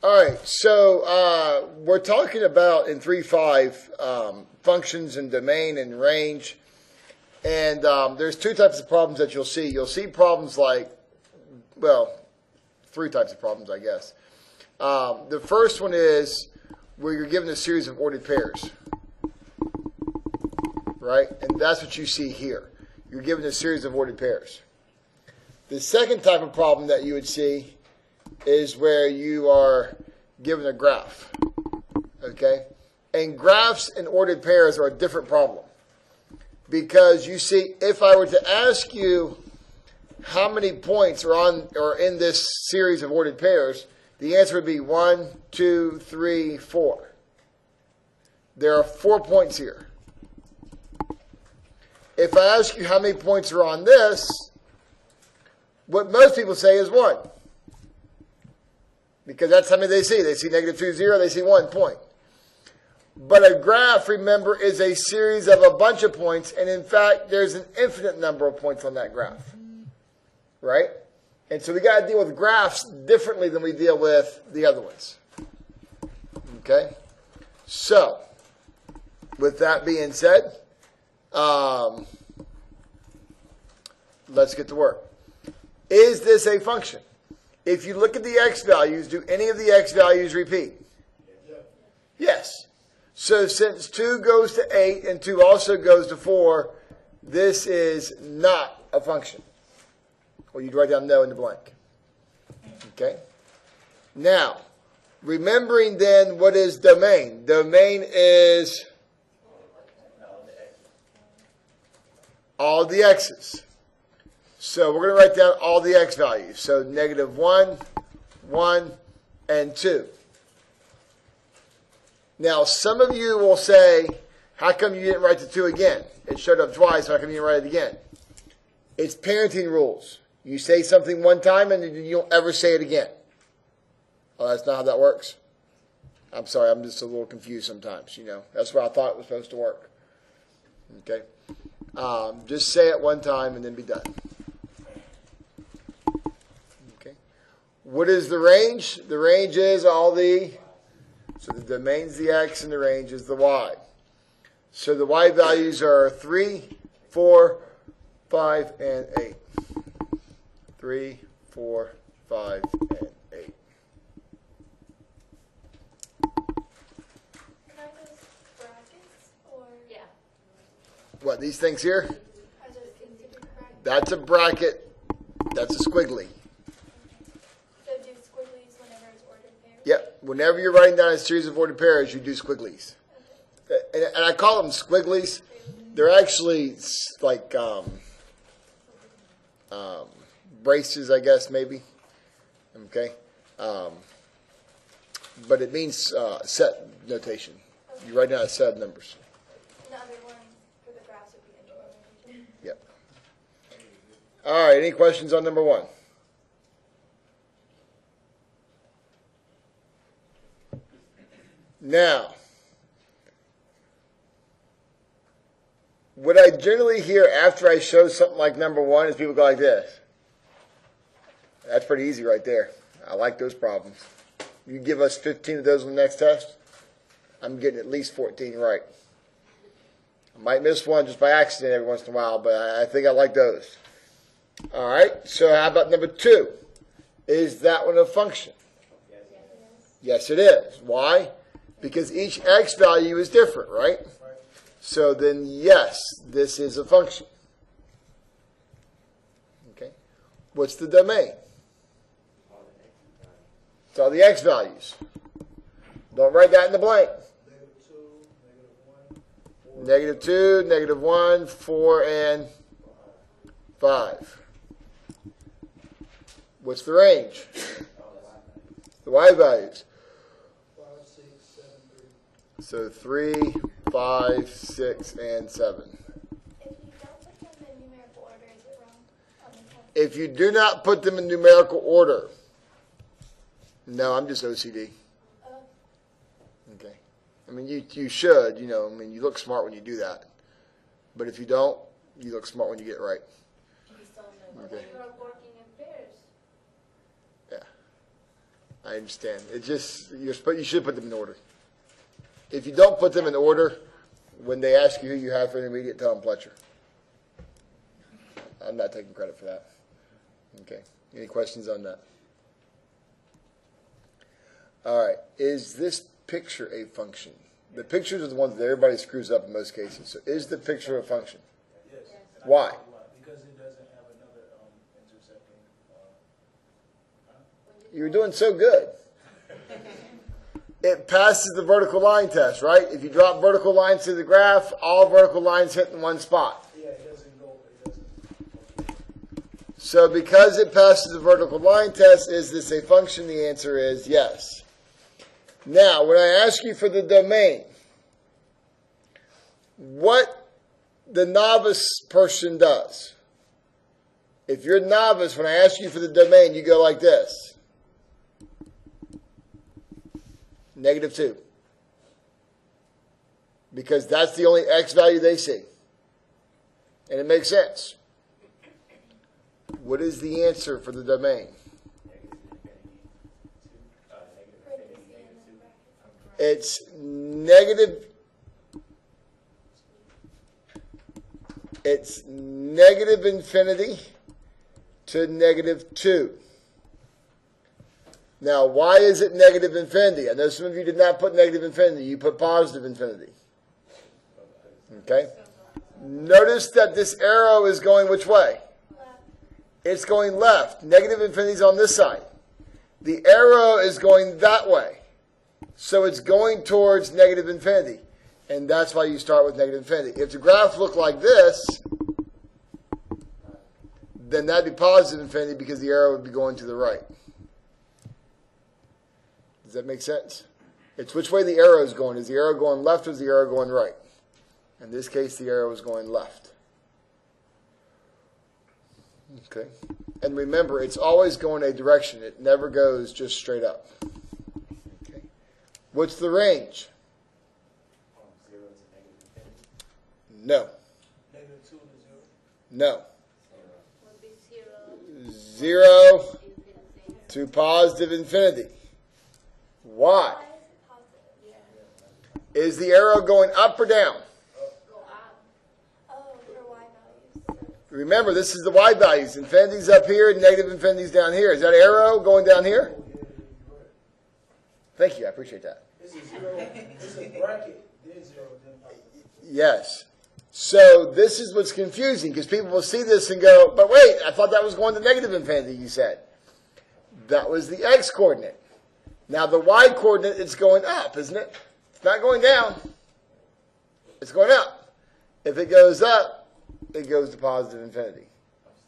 All right, so we're talking about in 3.5 functions and domain and range. And there's two types of problems that you'll see. You'll see problems like, well, three types of problems, I guess. The first one is where you're given a series of ordered pairs, right? And that's what you see here. You're given a series of ordered pairs. The second type of problem that you would see is where you are given a graph, okay? And graphs and ordered pairs are a different problem. Because you see, if I were to ask you how many points are in this series of ordered pairs, the answer would be 1, 2, 3, 4. There are 4 points here. If I ask you how many points are on this, what most people say is 1. Because that's how many they see. They see -2, 0, they see 1 point. But a graph, remember, is a series of a bunch of points, and in fact, there's an infinite number of points on that graph, right? And so we got to deal with graphs differently than we deal with the other ones, okay? So, with that being said, let's get to work. Is this a function? If you look at the x values, do any of the x values repeat? Yes. So since 2 goes to 8 and 2 also goes to 4, this is not a function. Or you'd write down no in the blank. Okay? Now, remembering then what is domain. Domain is all the x's. So we're going to write down all the x values. So -1, 1, and 2. Now, some of you will say, how come you didn't write the 2 again? It showed up twice, so how come you didn't write it again? It's parenting rules. You say something one time and then you don't ever say it again. Oh, that's not how that works? I'm sorry, I'm just a little confused sometimes, you know. That's where I thought it was supposed to work. Okay? Just say it one time and then be done. Okay? What is the range? The range is all the... So the domain's the x and the range is the y. So the y values are 3, 4, 5, and 8. 3, 4, 5, and 8. Are those brackets or? Yeah. What, these things here? Are those considered brackets? That's a bracket. That's a squiggly. So do squigglies whenever it's ordered pairs? Yep. Whenever you're writing down a series of ordered pairs, you do squigglies. Okay. And I call them squigglies. They're actually like braces, I guess, maybe. Okay. But it means set notation. You write down a set of numbers. And the other one for the graphs would be interval notation. Yep. All right. Any questions on number 1? Now, what I generally hear after I show something like number 1 is people go like this. That's pretty easy right there. I like those problems. You give us 15 of those on the next test, I'm getting at least 14 right. I might miss one just by accident every once in a while, but I think I like those. All right, so how about number 2? Is that one a function? Yes, it is. Why? Because each x value is different, right? So then, yes, this is a function. Okay. What's the domain? It's all the x values. Don't write that in the blank. -2, -1, 4, and 5. What's the range? The y values. So 3, 5, 6, and 7. If you don't put them in numerical order, is it wrong on the test? If you do not put them in numerical order, no, I'm just OCD. Okay. I mean, you should, you know, I mean, you look smart when you do that. But if you don't, you look smart when you get it right. You still know. Okay. You are working in pairs. I understand. It just you should put them in order. If you don't put them in order, when they ask you who you have for intermediate, tell them Pletcher. I'm not taking credit for that. Okay. Any questions on that? All right. Is this picture a function? The pictures are the ones that everybody screws up in most cases. So is the picture a function? Yes. Why? Because it doesn't have another intersecting. You're doing so good. It passes the vertical line test, right? If you drop vertical lines to the graph, all vertical lines hit in one spot. Yeah, it doesn't go. It doesn't. So because it passes the vertical line test, is this a function? The answer is yes. Now, when I ask you for the domain, what the novice person does, if you're novice, when I ask you for the domain, you go like this. -2. Because that's the only x value they see. And it makes sense. What is the answer for the domain? It's negative infinity to -2. Now, why is it negative infinity? I know some of you did not put negative infinity. You put positive infinity. Okay? Notice that this arrow is going which way? Left. It's going left. Negative infinity is on this side. The arrow is going that way. So it's going towards negative infinity. And that's why you start with negative infinity. If the graph looked like this, then that'd be positive infinity because the arrow would be going to the right. Does that make sense? It's which way the arrow is going. Is the arrow going left or is the arrow going right? In this case, the arrow is going left. Okay. And remember, it's always going a direction. It never goes just straight up. Okay. What's the range? 0 to -infinity. No. -2 to 0. No. Would be 0 infinity. to positive infinity. Why? Why is it positive? Yeah. Is the arrow going up or down? Go up. Oh, for y values. Remember, this is the y values. Infinity's up here and negative infinity's down here. Is that arrow going down here? Oh, yeah, you're right. Thank you. I appreciate that. This is 0. This is bracket. Then 0, then positive. Yes. So this is what's confusing because people will see this and go, but wait, I thought that was going to negative infinity, you said. That was the x coordinate. Now the y coordinate, it's going up, isn't it? It's not going down. It's going up. If it goes up, it goes to positive infinity.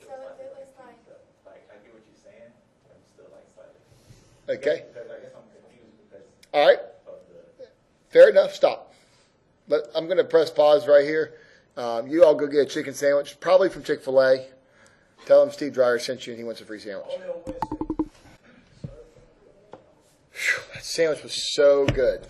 So if it was like, Like, I get what you're saying, but I'm still like slightly. Okay? Because I guess I'm confused because All right. of the. Fair enough. Stop. I'm going to press pause right here. You all go get a chicken sandwich, probably from Chick-fil-A. Tell them Steve Dreyer sent you and he wants a free sandwich. Only on Wednesday. Whew, that sandwich was so good.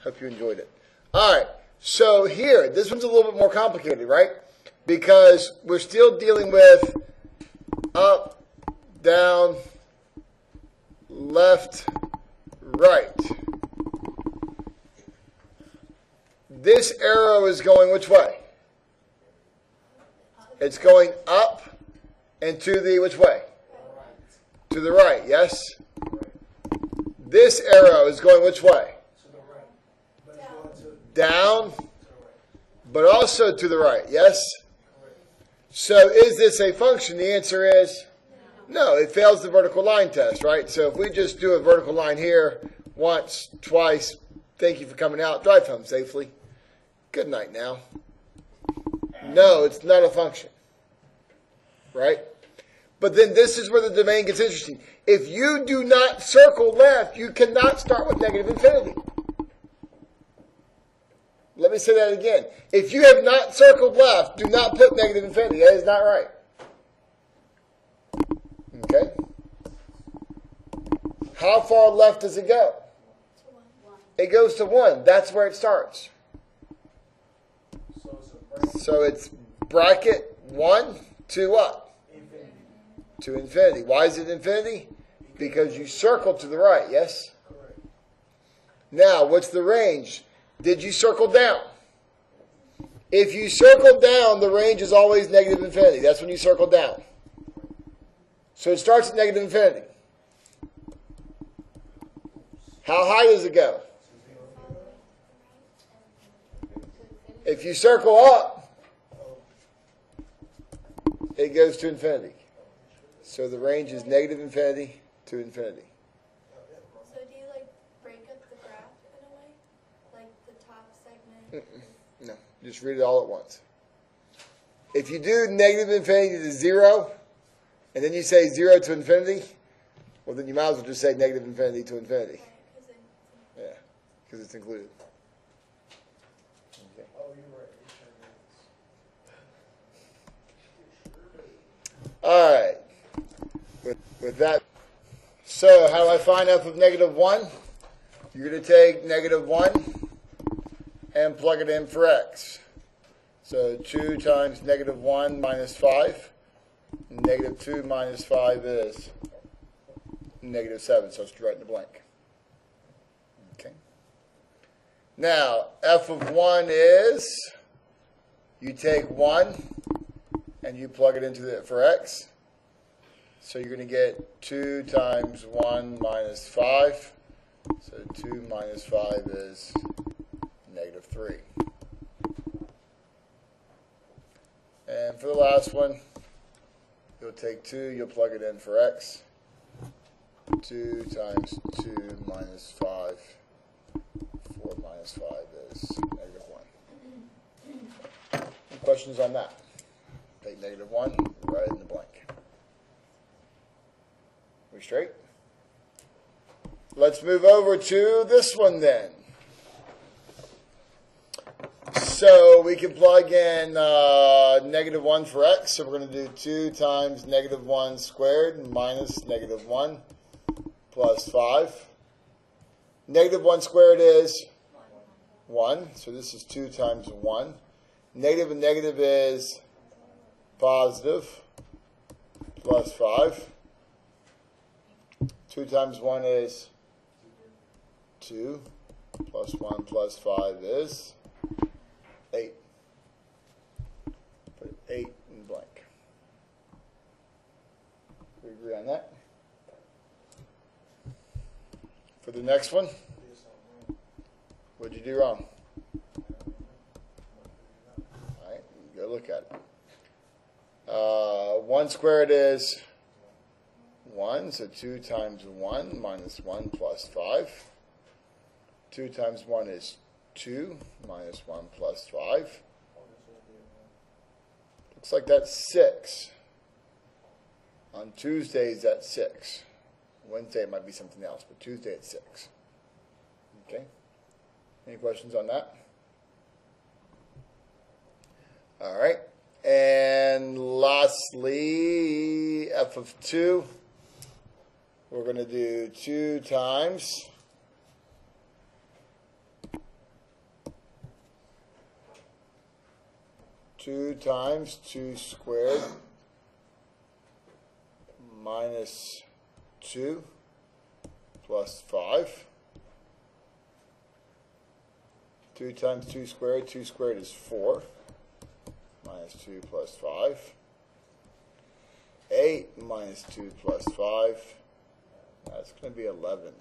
Hope you enjoyed it. All right. So here, this one's a little bit more complicated, right? Because we're still dealing with up, down, left, right. This arrow is going which way? It's going up and to the which way? To the right, yes? This arrow is going which way? To the right. But it's going to Down, the right. but also to the right, yes? So is this a function? The answer is no. It fails the vertical line test, right? So if we just do a vertical line here once, twice, thank you for coming out, drive home safely. Good night now. No, it's not a function, right? But then this is where the domain gets interesting. If you do not circle left, you cannot start with negative infinity. Let me say that again. If you have not circled left, do not put negative infinity. That is not right. Okay? How far left does it go? It goes to 1. That's where it starts. So it's a bracket. So it's bracket 1 to what? Infinity. To infinity. Why is it infinity? Because you circled to the right, yes? Correct. Now, what's the range? Did you circle down? If you circle down, the range is always negative infinity. That's when you circle down. So it starts at negative infinity. How high does it go? If you circle up, it goes to infinity. So the range is negative infinity to infinity. So do you like break up the graph in a way? Like the top segment? No, just read it all at once. If you do negative infinity to 0, and then you say 0 to infinity, well, then you might as well just say negative infinity to infinity. Right, 'cause it- Yeah, because it's included. Okay. Oh, you're right. It sure is. All right. With that, so how do I find f of negative 1? You're going to take negative 1 and plug it in for x. So 2 times negative 1 minus 5. Negative 2 minus 5 is negative 7, so it's right in the blank. Okay. Now, f of 1 is, you take 1 and you plug it into it for x. So you're going to get 2 times 1 minus 5. So 2 minus 5 is negative 3. And for the last one, you'll take 2, you'll plug it in for x. 2 times 2 minus 5. 4 minus 5 is negative 1. Any questions on that? Take negative 1, write it in the blank. We straight? Let's move over to this one then. So we can plug in negative 1 for x. So we're going to do 2 times negative 1 squared minus negative 1 plus 5. Negative 1 squared is 1. So this is 2 times 1. Negative and negative is positive plus 5. 2 times 1 is 2, plus 1 plus 5 is 8. Put 8 in blank. We agree on that? For the next one, what'd you do wrong? All right, go look at it. 1 squared is 1, so 2 times 1 minus 1 plus 5. 2 times 1 is 2 minus 1 plus 5. Looks like that's 6. On Tuesdays, that's 6. Wednesday, it might be something else, but Tuesday, it's 6. Okay? Any questions on that? All right. And lastly, f of 2. We're going to do 2 times 2 squared minus 2 plus 5. 2 times 2 squared is 4, minus 2 plus 5. 8 minus 2 plus 5, that's going to be 11.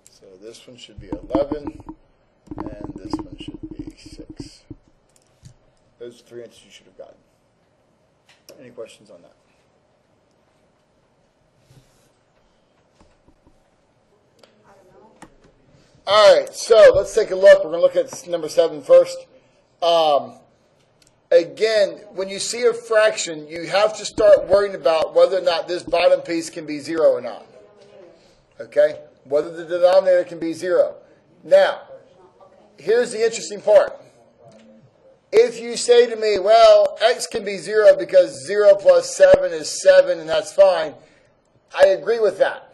So this one should be 11, and this one should be 6. Those are 3 answers you should have gotten. Any questions on that? All right, so let's take a look. We're going to look at number 7 first. Again, when you see a fraction, you have to start worrying about whether or not this bottom piece can be 0 or not. Okay? Whether the denominator can be 0. Now, here's the interesting part. If you say to me, well, x can be 0 because 0 plus 7 is 7, and that's fine, I agree with that.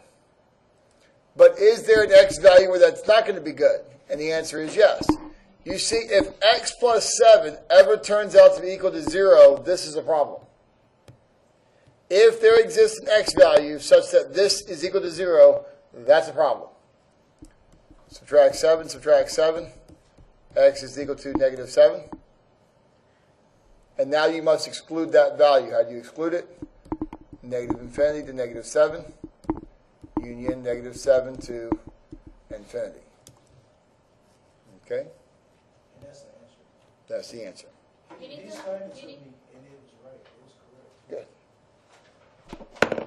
But is there an x value where that's not going to be good? And the answer is yes. You see, if x plus 7 ever turns out to be equal to 0, this is a problem. If there exists an x value such that this is equal to 0, that's a problem. Subtract 7, x is equal to negative 7. And now you must exclude that value. How do you exclude it? Negative infinity to negative 7, union negative 7 to infinity. Okay? And that's the answer. That's the answer. You need He to, explained it you to need, me, and it was right. It was correct. Good.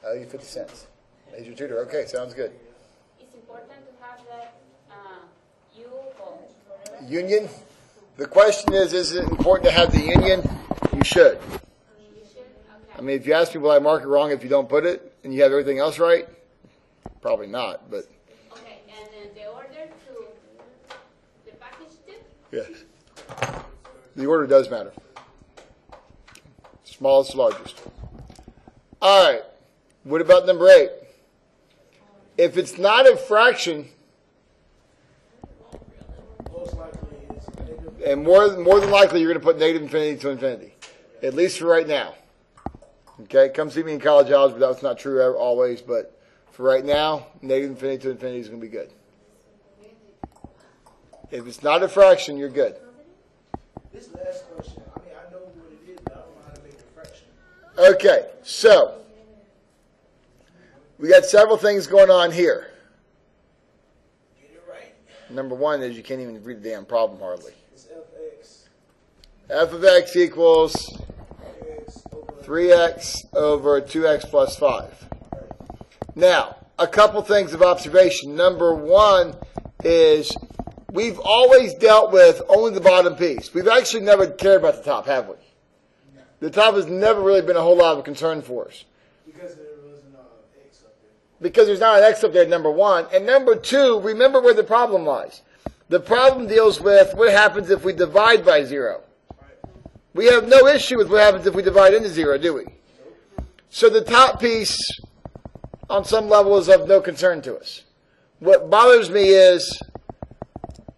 I'll give you 50 cents. There's your tutor. Okay, sounds good. it's important to have that, you or whatever. Union. The question is it important to have the union? You should. You should, I okay. mean, if you ask me, will I mark it wrong if you don't put it and you have everything else right? Probably not, but Okay, and then the order to the package tip? yes. The order does matter. Smallest to largest. All right. What about number 8? If it's not a fraction, Most likely it's negative. and more than likely you're going to put negative infinity to infinity, at least for right now. Okay, come see me in college algebra. That's not true always, but for right now, negative infinity to infinity is going to be good. If it's not a fraction, you're good. This last question, I mean, I know what it is, but I don't know how to make a fraction. Okay, so we got several things going on here. Get it right. Number one is you can't even read the damn problem hardly. It's fx. F of x equals X over 3x over 2x plus 5. Now, a couple things of observation. Number one is we've always dealt with only the bottom piece. We've actually never cared about the top, have we? The top has never really been a whole lot of concern for us. because there wasn't x up there. Because there's not an x up there, number one. And number two, remember where the problem lies. The problem deals with what happens if we divide by 0. We have no issue with what happens if we divide into 0, do we? So the top piece, on some level, is of no concern to us. What bothers me is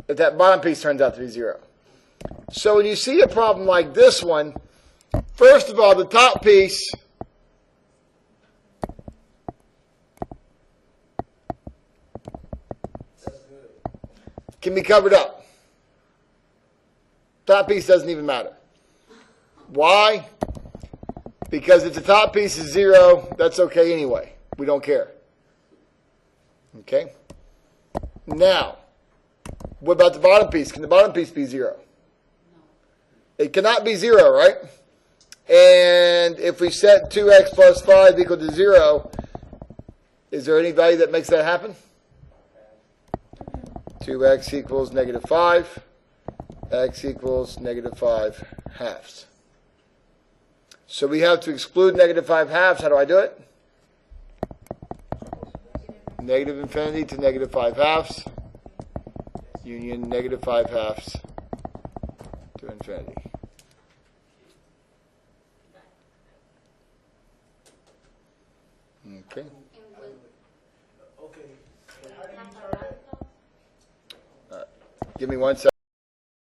that that bottom piece turns out to be 0. So when you see a problem like this one, first of all, the top piece can be covered up. Top piece doesn't even matter. Why? Because if the top piece is 0, that's okay anyway. We don't care. Okay? Now, what about the bottom piece? Can the bottom piece be 0? It cannot be 0, right? And if we set 2x plus 5 equal to 0, is there any value that makes that happen? 2x equals negative 5. X equals negative 5 halves. So we have to exclude negative 5 halves. How do I do it? Negative infinity to negative 5 halves. Union negative 5 halves to infinity. Okay. And with, Okay. So how do you have turn a that? radical? Give me 1 second.